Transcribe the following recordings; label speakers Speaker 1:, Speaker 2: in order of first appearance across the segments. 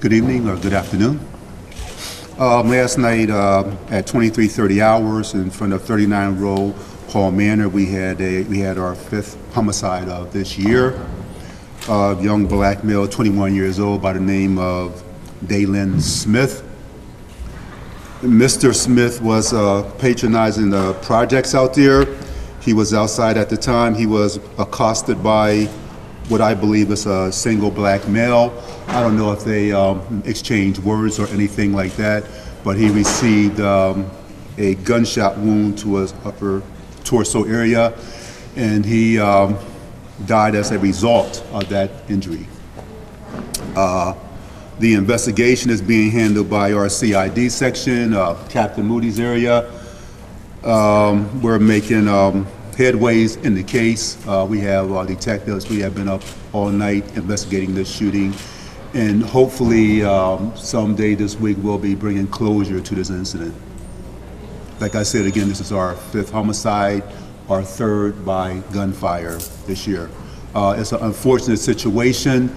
Speaker 1: Good evening or good afternoon. Last night at 23:30 hours in front of 39 Road, Hall Manor, we had our fifth homicide of this year. Young black male, 21 years old, by the name of Dalen Smith. Mr. Smith was patronizing the projects out there. He was outside at the time. He was accosted by what I believe is a single black male. I don't know if they exchanged words or anything like that, but he received a gunshot wound to his upper torso area, and he died as a result of that injury. The investigation is being handled by our CID section, Captain Moody's area. We're making headways in the case. We have detectives. We have been up all night investigating this shooting, and hopefully someday this week we'll be bringing closure to this incident. Like I said, again, this is our fifth homicide, our third by gunfire this year. It's an unfortunate situation.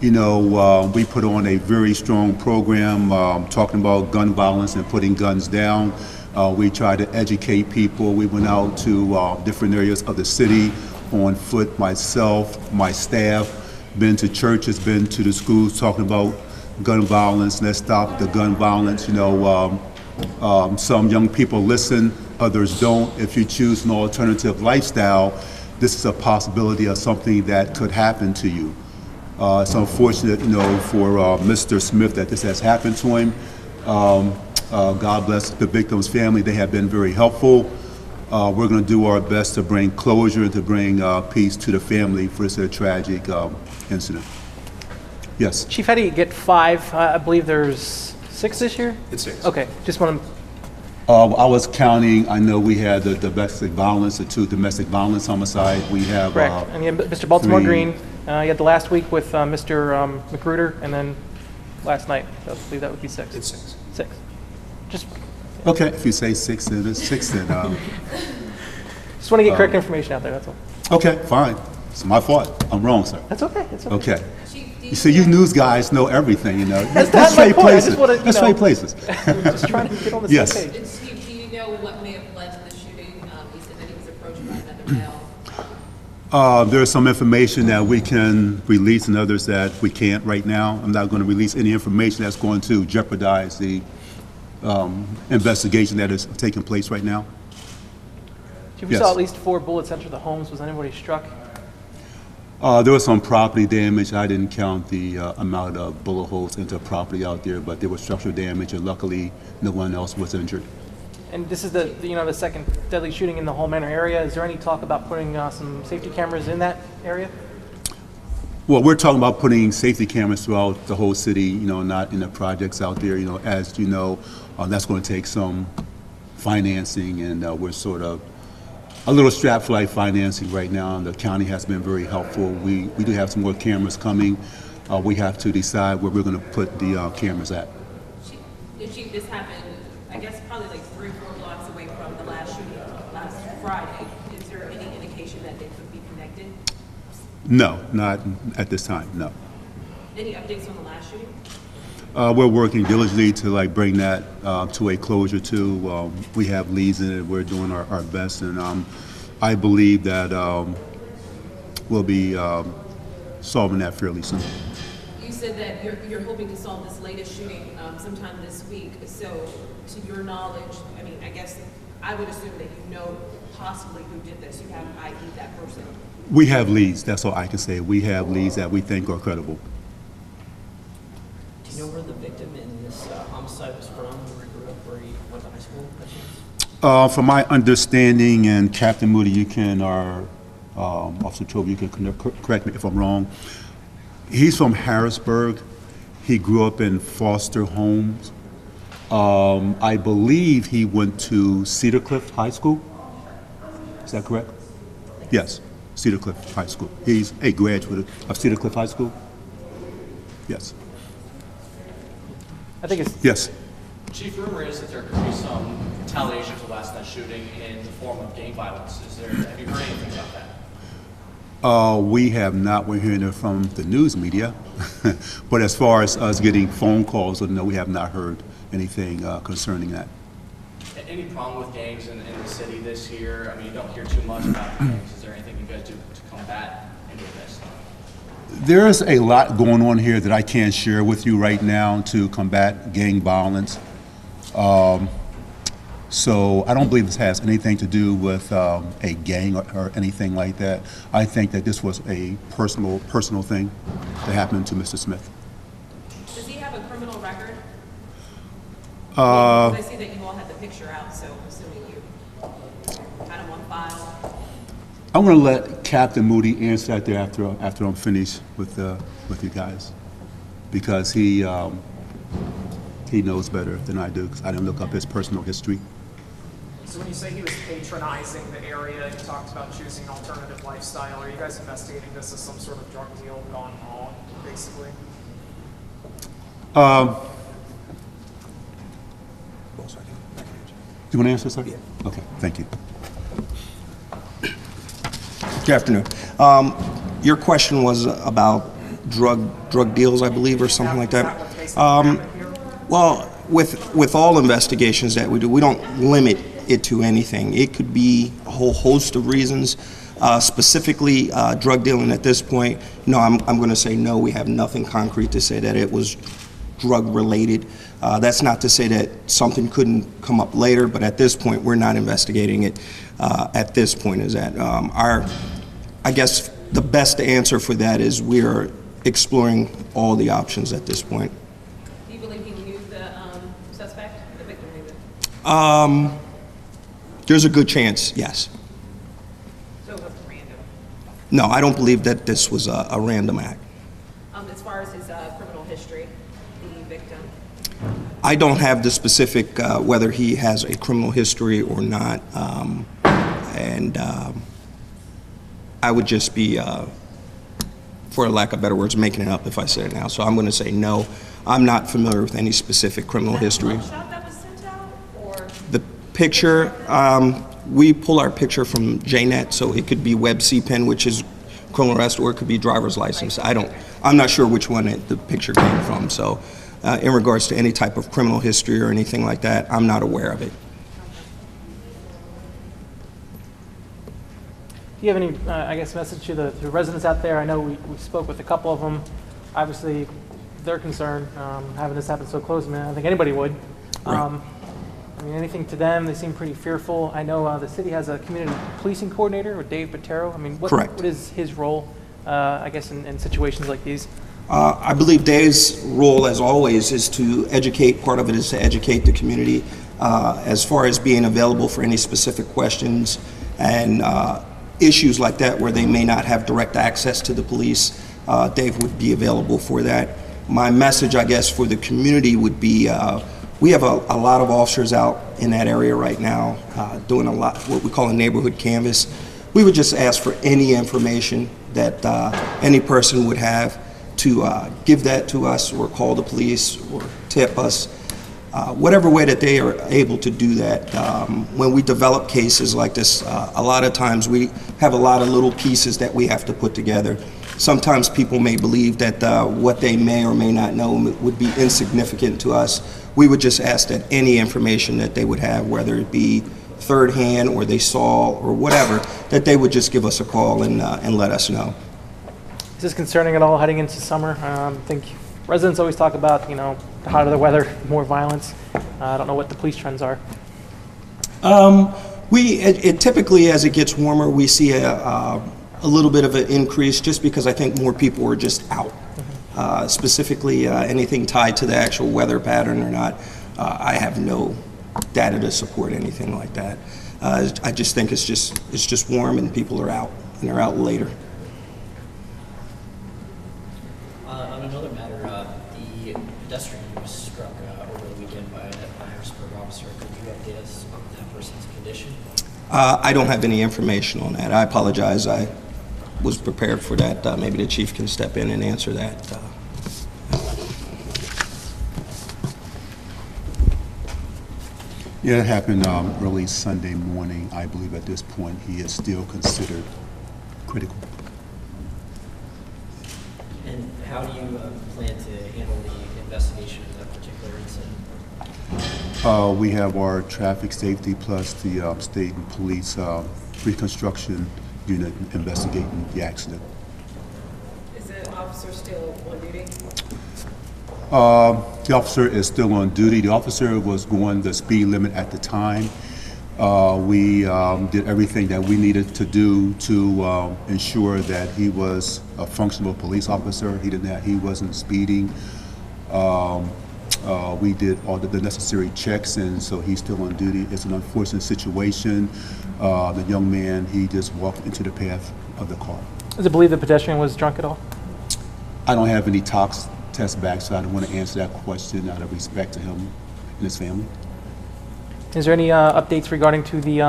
Speaker 1: You know, we put on a very strong program talking about gun violence and putting guns down. We try to educate people. We went out to different areas of the city on foot, myself, my staff, been to churches, been to the schools talking about gun violence. Let's stop the gun violence. You know, some young people listen, others don't. If you choose an alternative lifestyle, this is a possibility of something that could happen to you. It's unfortunate, you know, for Mr. Smith that this has happened to him. God bless the victim's family. They have been very helpful. We're going to do our best to bring closure and to bring peace to the family for this tragic incident. Yes.
Speaker 2: Chief, how do you get five? I believe there's 6 this year?
Speaker 3: It's 6.
Speaker 2: Okay, just want to...
Speaker 1: I was counting. I know we had the domestic violence, the 2 domestic violence homicide. We have
Speaker 2: Correct. And you had Mr. Baltimore
Speaker 1: 3.
Speaker 2: Green. You had the last week with Mr. Magruder, and then last night. So I believe that would be 6.
Speaker 3: It's 6.
Speaker 2: 6. Just
Speaker 1: Okay, if you say 6, then it's 6. Then
Speaker 2: just want to get correct information out there, that's all.
Speaker 1: okay, fine. It's my fault. I'm wrong, sir.
Speaker 2: That's okay. It's okay.
Speaker 1: Okay. You see, you news guys know everything. You know.
Speaker 2: That's
Speaker 1: Let's
Speaker 2: not my
Speaker 1: trade
Speaker 2: point. I
Speaker 1: places.
Speaker 2: just wanna, you
Speaker 1: Let's
Speaker 2: know.
Speaker 1: trade places.
Speaker 2: Just trying to get on the
Speaker 1: Yes.
Speaker 2: same page.
Speaker 4: And Steve, do you know what may have led to the shooting? He said that he was approached by another male.
Speaker 1: There's some information that we can release and others that we can't right now. I'm not going to release any information that's going to jeopardize the investigation that is taking place right now.
Speaker 2: Chief, we
Speaker 1: Yes.
Speaker 2: saw at least 4 bullets enter the homes. Was anybody struck?
Speaker 1: There was some property damage. I didn't count the amount of bullet holes into property out there, but there was structural damage, and luckily no one else was injured.
Speaker 2: And this is the second deadly shooting in the Hall Manor area. Is there any talk about putting some safety cameras in that area?
Speaker 1: Well, we're talking about putting safety cameras throughout the whole city, you know, not in the projects out there. You know, as you know, that's going to take some financing, and we're sort of a little strapped for like financing right now. The county has been very helpful. We do have some more cameras coming. We have to decide where we're going to put the cameras at.
Speaker 4: Chief, this happened, I guess, probably like 3 or 4 blocks away from the last shooting last Friday. Is there any indication that they could be connected?
Speaker 1: No, not at this time, no.
Speaker 4: Any updates on the last shooting?
Speaker 1: We're working diligently to like bring that to a closure too. We have leads in it. We're doing our best, and I believe that we'll be solving that fairly soon.
Speaker 4: You said that you're hoping to solve this latest shooting sometime this week. So, to your knowledge, I mean, I guess I would assume that you know possibly who did this. You have ID'd that person.
Speaker 1: We have leads. That's all I can say. We have leads that we think are credible.
Speaker 5: Do you know where the victim in this homicide was from, where he grew up, where he went to high school, by chance?
Speaker 1: From my understanding, and Captain Moody, you can, or Officer Toby, you can correct me if I'm wrong. He's from Harrisburg. He grew up in foster homes. I believe he went to Cedar Cliff High School. Is that correct? Yes, Cedar Cliff High School. He's a graduate of Cedar Cliff High School. Yes.
Speaker 2: I think it's...
Speaker 1: Yes.
Speaker 6: Chief, rumor is that there could be some retaliation for last night's shooting in the form of gang violence. Have you heard anything about that?
Speaker 1: We have not. We're hearing it from the news media. But as far as us getting phone calls, no, we have not heard anything concerning that.
Speaker 6: Any problem with gangs in the city this year? I mean, you don't hear too much about gangs. Is there anything you guys do to combat any of this?
Speaker 1: There's a lot going on here that I can't share with you right now to combat gang violence. So I don't believe this has anything to do with a gang or anything like that. I think that this was a personal thing that happened to Mr. Smith.
Speaker 4: Does he have a criminal record? Because I see that you all had the picture out, so I'm assuming you had him on file.
Speaker 1: I'm going to let Captain Moody answer that there after I'm finished with you guys, because he knows better than I do, because I didn't look up his personal history.
Speaker 3: So when you say he was patronizing the area, you talked about choosing an alternative lifestyle, are you guys investigating this as some sort of drug deal gone wrong, basically?
Speaker 1: Do you want to answer, sir? Yeah. Okay, thank you.
Speaker 7: Good afternoon. Your question was about drug deals, I believe, or something like that. Well, with all investigations that we do, we don't limit it to anything. It could be a whole host of reasons. Specifically, drug dealing at this point, no, I'm going to say no. We have nothing concrete to say that it was drug related. That's not to say that something couldn't come up later, but at this point, we're not investigating it. At this point, is that I guess the best answer for that is we are exploring all the options at this point.
Speaker 4: Do you believe he knew the suspect, the victim knew it?
Speaker 7: There's a good chance, yes.
Speaker 4: So it wasn't random.
Speaker 7: No, I don't believe that this was a random act.
Speaker 4: As far as his criminal history, the victim,
Speaker 7: I don't have the specific whether he has a criminal history or not, and I would just be, for lack of better words, making it up if I said it now. So I'm going to say no. I'm not familiar with any specific criminal history.
Speaker 4: shot that was sent out, or
Speaker 7: The picture, we pull our picture from JNet, so it could be Web CPEN, which is criminal arrest, or it could be driver's license. I'm not sure which one the picture came from. So in regards to any type of criminal history or anything like that, I'm not aware of it.
Speaker 2: Do you have any, I guess, message to the residents out there? I know we spoke with a couple of them. Obviously, they're concerned having this happen so close. I mean, I don't think anybody would.
Speaker 7: Right.
Speaker 2: I mean, anything to them, they seem pretty fearful. I know the city has a community policing coordinator, with Dave Bottero. I mean,
Speaker 7: Correct.
Speaker 2: what is his role, I guess, in situations like these?
Speaker 7: I believe Dave's role, as always, is to educate. Part of it is to educate the community as far as being available for any specific questions and issues like that where they may not have direct access to the police. Dave would be available for that. My message, I guess, for the community would be we have a lot of officers out in that area right now doing a lot, what we call a neighborhood canvas. We would just ask for any information that any person would have to give that to us, or call the police, or tip us. Whatever way that they are able to do that. When we develop cases like this, a lot of times we have a lot of little pieces that we have to put together. Sometimes people may believe that what they may or may not know would be insignificant to us. We would just ask that any information that they would have, whether it be third hand or they saw or whatever, that they would just give us a call and let us know.
Speaker 2: Is this concerning at all heading into summer? I think residents always talk about, the hotter the weather, more violence. I don't know what the police trends are.
Speaker 7: It typically, as it gets warmer, we see a little bit of an increase, just because I think more people are just out. Specifically, anything tied to the actual weather pattern or not, I have no data to support anything like that. I just think it's just warm and people are out, and they're out later.
Speaker 5: On another matter, the pedestrian who was struck over the weekend by a Harrisburg officer, could you update us on that person's condition?
Speaker 7: I don't have any information on that. I apologize. I was prepared for that. Maybe the chief can step in and answer that.
Speaker 1: Yeah, it happened early Sunday morning. I believe at this point he is still considered critical.
Speaker 5: And how do you plan to handle the investigation of that particular incident?
Speaker 1: We have our traffic safety plus the state and police reconstruction unit investigating the accident.
Speaker 4: Is the officer still on duty?
Speaker 1: The officer is still on duty. The officer was going the speed limit at the time. We did everything that we needed to do to ensure that he was a functional police officer. He wasn't speeding. We did all the necessary checks, and so he's still on duty. It's an unfortunate situation. The young man, he just walked into the path of the car.
Speaker 2: Is it believed the pedestrian was drunk at all?
Speaker 1: I don't have any tox test back, so I don't want to answer that question out of respect to him and his family.
Speaker 2: Is there any updates regarding to the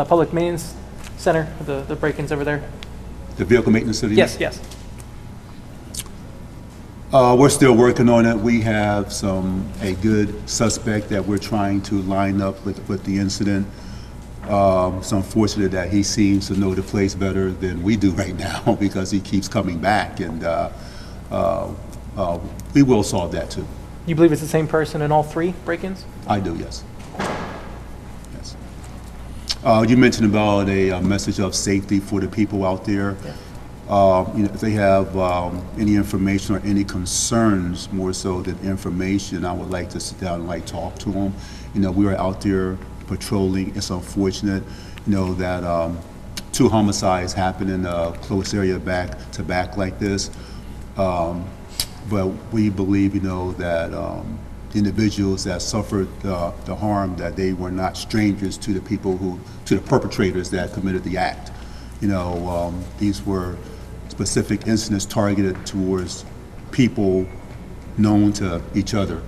Speaker 2: public maintenance center, the break-ins over there?
Speaker 1: The vehicle maintenance city?
Speaker 2: Yes, yes.
Speaker 1: We're still working on it. We have a good suspect that we're trying to line up with the incident. It's unfortunate that he seems to know the place better than we do right now because he keeps coming back, and we will solve that too.
Speaker 2: You believe it's the same person in all 3 break-ins?
Speaker 1: I do, yes. Yes. You mentioned about a message of safety for the people out there. If they have any information or any concerns, more so than information, I would like to sit down and talk to them. We are out there patrolling. It's unfortunate, that 2 homicides happen in a close area back to back like this. But we believe, that individuals that suffered the harm, that they were not strangers to the perpetrators that committed the act. These were specific incidents targeted towards people known to each other.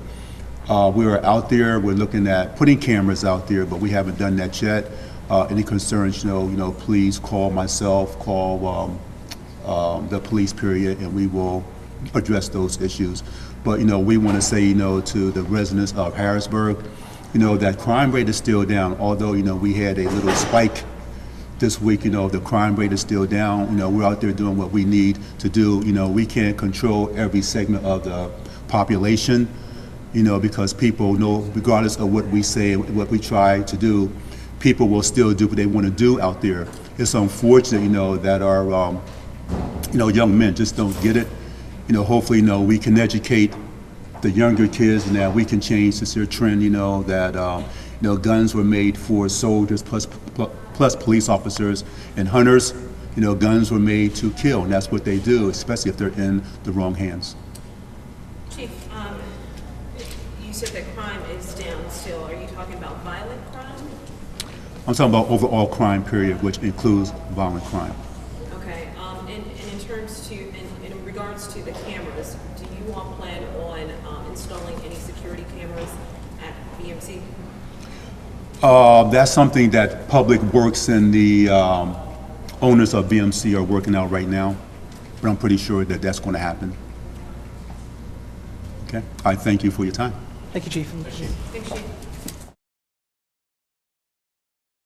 Speaker 1: We are out there, we're looking at putting cameras out there, but we haven't done that yet. Any concerns, please call myself, call the police period, and we will address those issues. But, we want to say, to the residents of Harrisburg, that crime rate is still down, although, we had a little spike this week. The crime rate is still down. We're out there doing what we need to do. We can't control every segment of the population, because people know, regardless of what we say and what we try to do, people will still do what they want to do out there. It's unfortunate, that our, young men just don't get it. Hopefully, we can educate the younger kids, and that we can change this here trend, that, guns were made for soldiers plus police officers and hunters. Guns were made to kill, and that's what they do, especially if they're in the wrong hands.
Speaker 4: Chief, you said that crime is down still. Are you talking about violent crime?
Speaker 1: I'm talking about overall crime period, which includes violent crime.
Speaker 4: Okay, and in terms to, in regards to the cameras, do you all plan on installing any security cameras at BMC?
Speaker 1: That's something that Public Works and the owners of BMC are working out right now, but I'm pretty sure that that's going to happen. Okay, I thank you for your time.
Speaker 2: Thank you, Chief.
Speaker 4: Thanks, Chief.